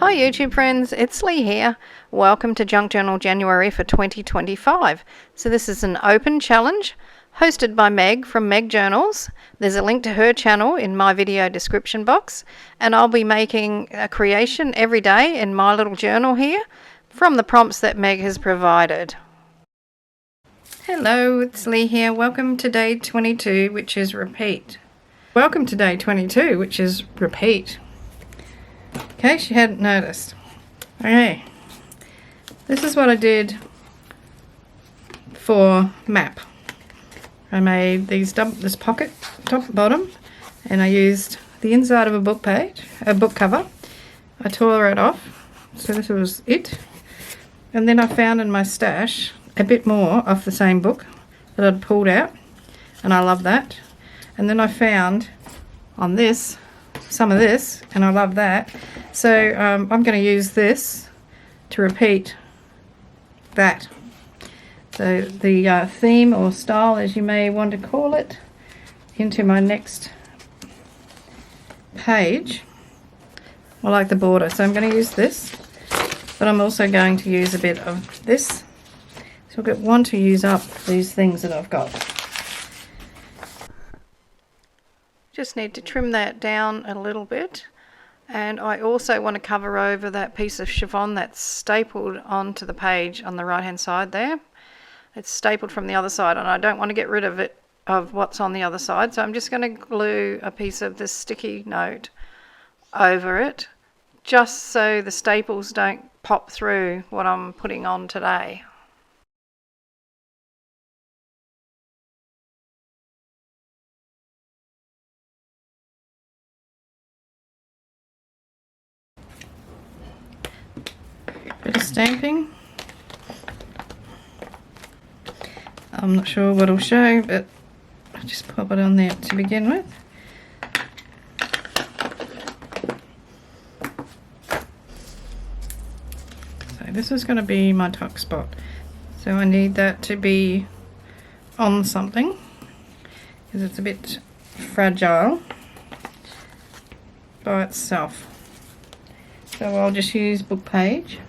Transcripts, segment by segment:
Hi YouTube friends, it's Lee here. Welcome to Junk Journal January for 2025. So this is an open challenge hosted by Meg from Meg Journals. There's a link to her channel in my video description box, and I'll be making a creation every day in my little journal here from the prompts that Meg has provided. Hello, it's Lee here. Welcome to day 22, which is repeat. Welcome to day 22, which is repeat. In case you hadn't noticed. Okay, this is what I did for map. I made these this pocket top bottom, and I used the inside of a book page, a book cover. I tore it off, so this was it. And then I found in my stash a bit more of the same book that I'd pulled out, and I love that. And then I found on this some of this, and I love that. So I'm going to use this to repeat that. So the theme or style, as you may want to call it, into my next page. I like the border, so I'm going to use this, but I'm also going to use a bit of this. So I'll want to use up these things that I've got. Just need to trim that down a little bit, and I also want to cover over that piece of chiffon that's stapled onto the page on the right hand side there. It's stapled from the other side, and I don't want to get rid of it, of what's on the other side, so I'm just going to glue a piece of this sticky note over it, just so the staples don't pop through what I'm putting on today. Bit of stamping. I'm not sure what it'll show, but I'll just pop it on there to begin with. So this is going to be my tuck spot. So I need that to be on something because it's a bit fragile by itself. So I'll just use book page.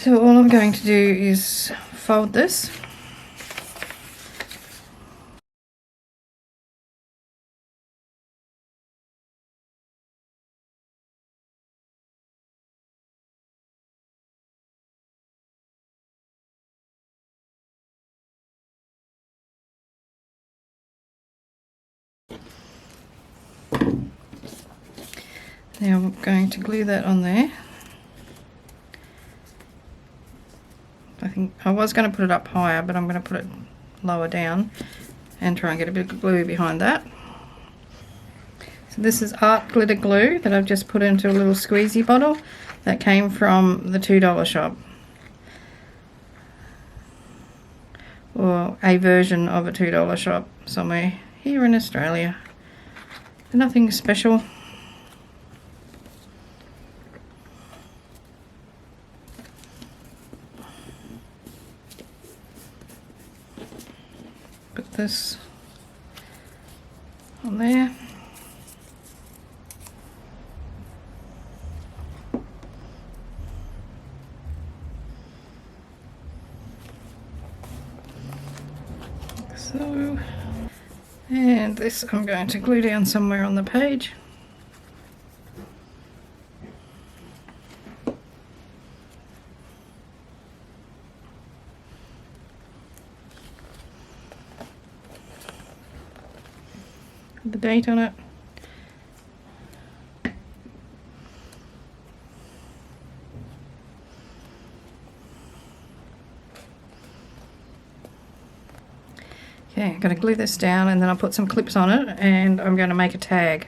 So all I'm going to do is fold this. Now I'm going to glue that on there. I think I was going to put it up higher, but I'm going to put it lower down and try and get a bit of glue behind that. So this is Art-Glitter glue that I've just put into a little squeezy bottle that came from the $2 shop, or a version of a $2 shop somewhere here in Australia. Nothing special. Put this on there. So, and this I'm going to glue down somewhere on the page. The date on it. Okay, I'm going to glue this down, and then I'll put some clips on it, and I'm going to make a tag.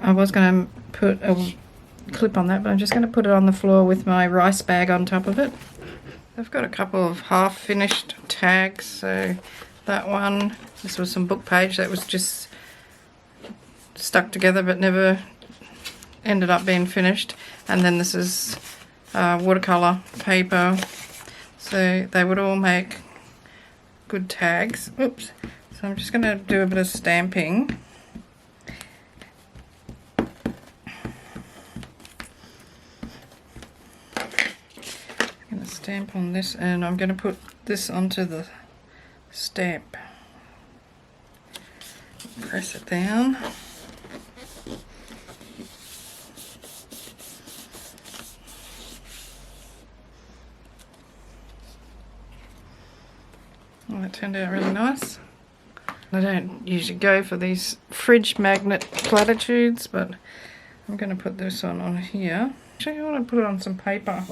I was going to put a clip on that, but I'm just going to put it on the floor with my rice bag on top of it. I've got a couple of half finished tags. So that one, this was some book page that was just stuck together but never ended up being finished. And then this is watercolour paper. So they would all make good tags. Oops. So I'm just going to do a bit of stamping. I'm going to stamp on this, and I'm going to put this onto the stamp. Press it down. Well, that turned out really nice. I don't usually go for these fridge magnet platitudes, but I'm going to put this on here. Actually, I want to put it on some paper.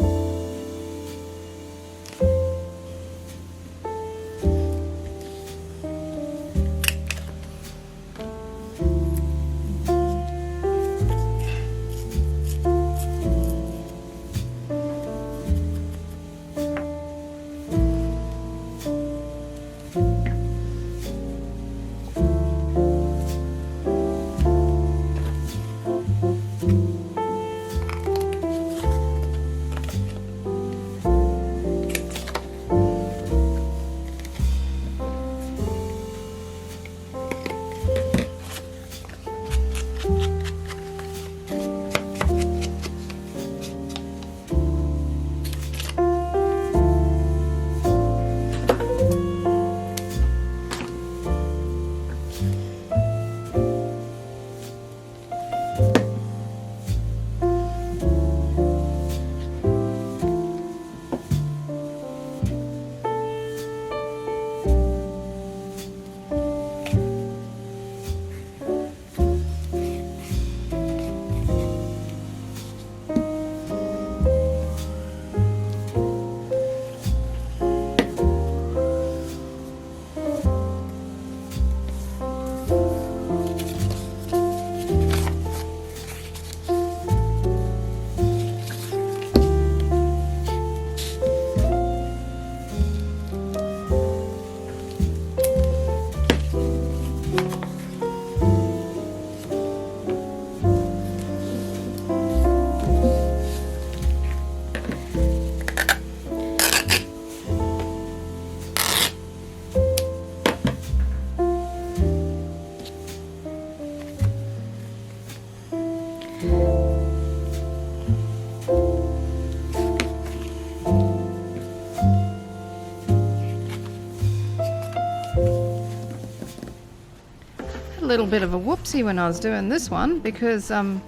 A little bit of a whoopsie when I was doing this one, because when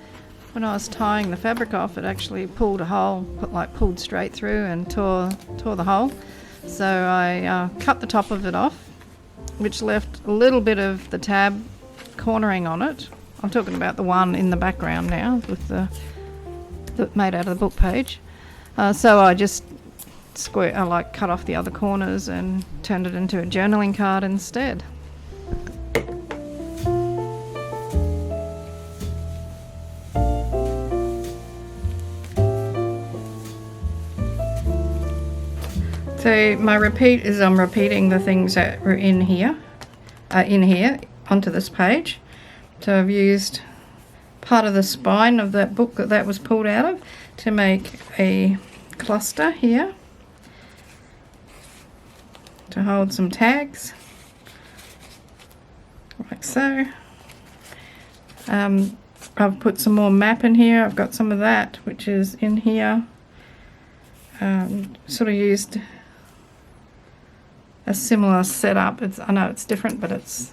I was tying the fabric off, it actually pulled a hole, pulled straight through and tore the hole. So I cut the top of it off, which left a little bit of the tab cornering on it. I'm talking about the one in the background now with the made out of the book page. So I just cut off the other corners and turned it into a journaling card instead. So my repeat is I'm repeating the things that were in here onto this page. So I've used part of the spine of that book that was pulled out of to make a cluster here to hold some tags, like so. I've put some more map in here. I've got some of that which is in here. Sort of used a similar setup. I know it's different, but it's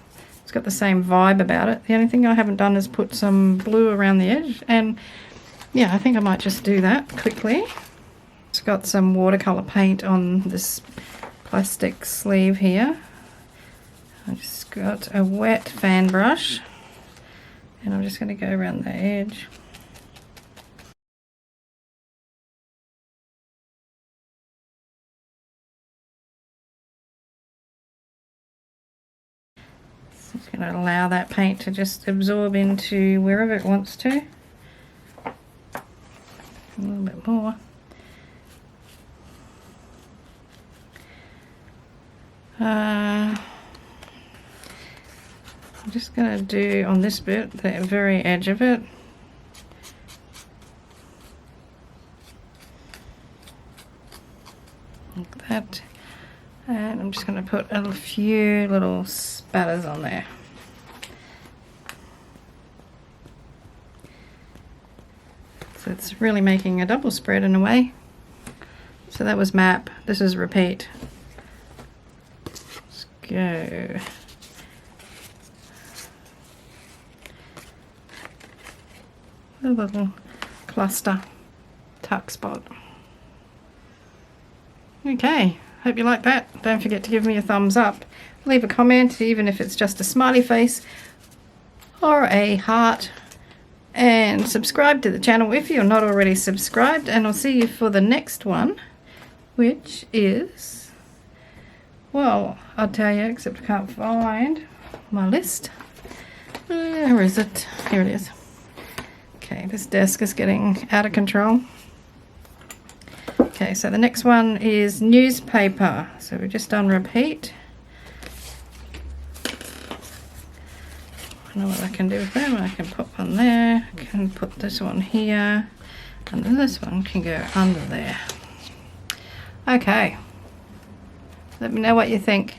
got the same vibe about it. The only thing I haven't done is put some blue around the edge, and yeah, I think I might just do that quickly. It's got some watercolor paint on this plastic sleeve here. I just got a wet fan brush, and I'm just going to go around the edge. Just going to allow that paint to just absorb into wherever it wants to. A little bit more. I'm just going to do on this bit, the very edge of it. Like that. And I'm just going to put a few little spatters on there. So it's really making a double spread in a way. So that was map, this is repeat. Let's go. A little cluster tuck spot. Okay, hope you like that. Don't forget to give me a thumbs up. Leave a comment, even if it's just a smiley face or a heart. And subscribe to the channel if you're not already subscribed. And I'll see you for the next one, which is, well, I'll tell you, except I can't find my list. Where is it? Here it is. Okay, this desk is getting out of control. Okay, so the next one is newspaper. So we've just done repeat. I know what I can do with them. I can put one there. I can put this one here. And then this one can go under there. Okay. Let me know what you think.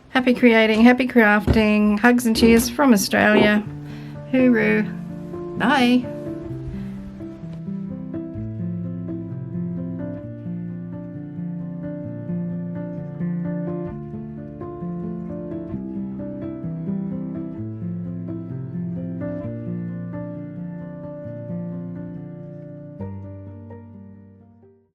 Happy creating, happy crafting. Hugs and cheers from Australia. Hooroo. Bye.